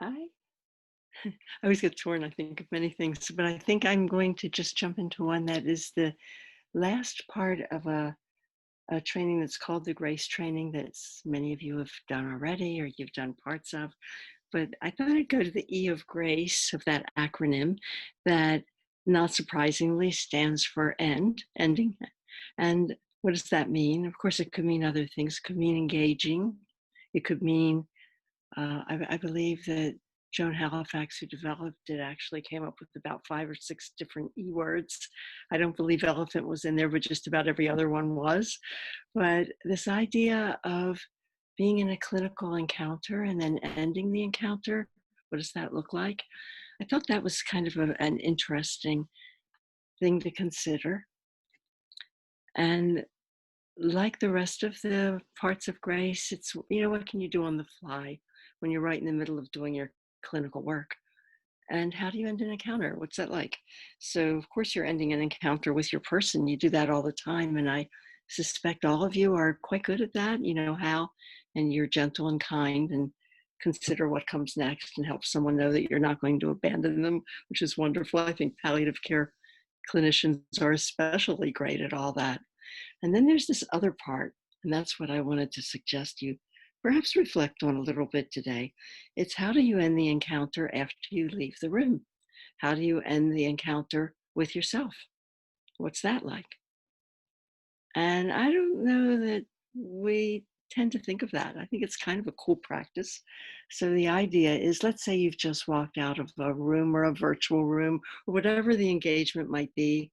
I I always get torn, I think, of many things, but I think I'm going to just jump into one that is the last part of a training that's called the Grace Training that many of you have done already or you've done parts of. But I thought I'd go to the E of Grace of that acronym that, not surprisingly, stands for end, ending. And what does that mean? Of course, it could mean other things. It could mean engaging. It could mean I believe that Joan Halifax, who developed it, actually came up with about 5 or 6 different E words. I don't believe elephant was in there, but just about every other one was. But this idea of being in a clinical encounter and then ending the encounter, what does that look like? I thought that was kind of an interesting thing to consider. And like the rest of the parts of grace, it's, what can you do on the fly when you're right in the middle of doing your clinical work? And how do you end an encounter? What's that like? So, of course, you're ending an encounter with your person. You do that all the time. And I suspect all of you are quite good at that. You know how, and you're gentle and kind and consider what comes next and help someone know that you're not going to abandon them, which is wonderful. I think palliative care clinicians are especially great at all that. And then there's this other part, and that's what I wanted to suggest you perhaps reflect on a little bit today. It's how do you end the encounter after you leave the room? How do you end the encounter with yourself? What's that like? And I don't know that we tend to think of that. I think it's kind of a cool practice. So the idea is, let's say you've just walked out of a room or a virtual room or whatever the engagement might be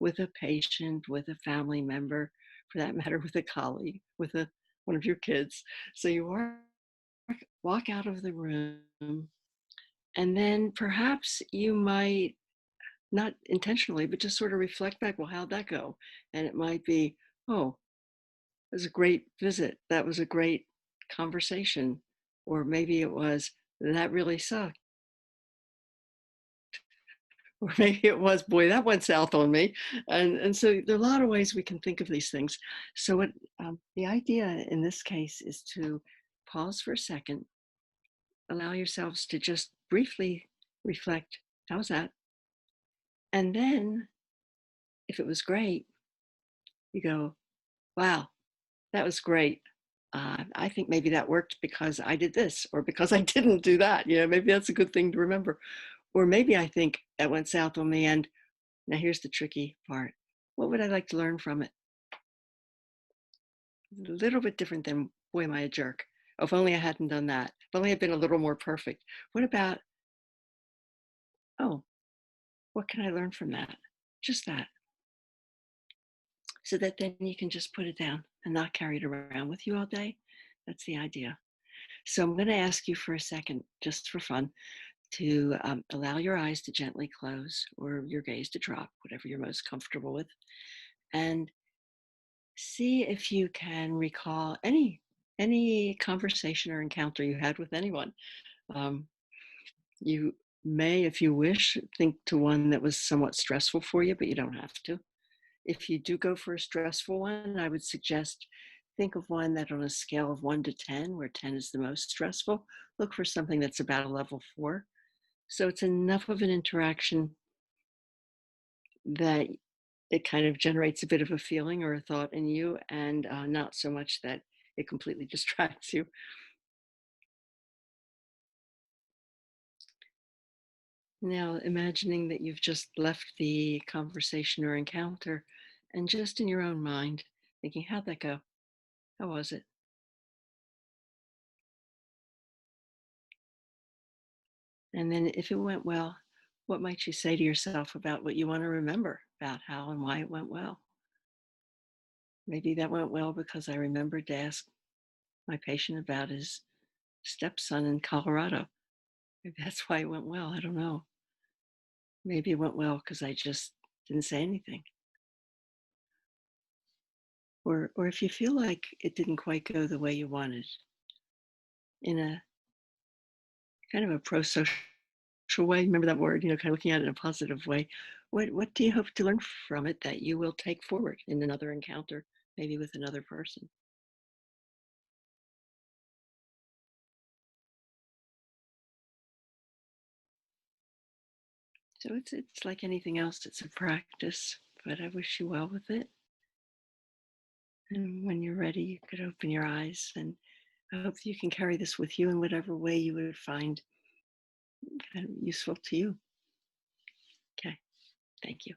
with a patient, with a family member, for that matter, with a colleague, with one of your kids. So you walk out of the room, and then perhaps you might not intentionally, but just sort of reflect back, well, how'd that go? And it might be, oh, it was a great visit. That was a great conversation. Or maybe it was, that really sucked. Or maybe it was, boy, that went south on me. And so there are a lot of ways we can think of these things. So the idea in this case is to pause for a second, allow yourselves to just briefly reflect, how's that? And then if it was great, you go, wow, that was great. I think maybe that worked because I did this or because I didn't do that. Maybe that's a good thing to remember. Or maybe I think that went south on the end. Now, here's the tricky part. What would I like to learn from it? A little bit different than, boy, am I a jerk. Oh, if only I hadn't done that. If only I'd been a little more perfect. What about, oh, what can I learn from that? Just that. So that then you can just put it down and not carry it around with you all day. That's the idea. So I'm going to ask you for a second, just for fun, to allow your eyes to gently close or your gaze to drop, whatever you're most comfortable with, and see if you can recall any conversation or encounter you had with anyone. Um, you may, if you wish, think to one that was somewhat stressful for you, but you don't have to. If you do go for a stressful one, I would suggest think of one that on a scale of 1 to 10, where 10 is the most stressful, look for something that's about a level 4. So it's enough of an interaction that it kind of generates a bit of a feeling or a thought in you, and not so much that it completely distracts you. Now, imagining that you've just left the conversation or encounter, and just in your own mind, thinking, how'd that go? How was it? And then if it went well, what might you say to yourself about what you want to remember about how and why it went well? Maybe that went well because I remembered to ask my patient about his stepson in Colorado. Maybe that's why it went well. I don't know. Maybe it went well because I just didn't say anything. Or if you feel like it didn't quite go the way you wanted, in a kind of a pro-social way, remember that word, kind of looking at it in a positive way. What do you hope to learn from it that you will take forward in another encounter, maybe with another person? So it's like anything else, it's a practice, but I wish you well with it. And when you're ready, you could open your eyes. And I hope you can carry this with you in whatever way you would find kind of useful to you. Okay. Thank you.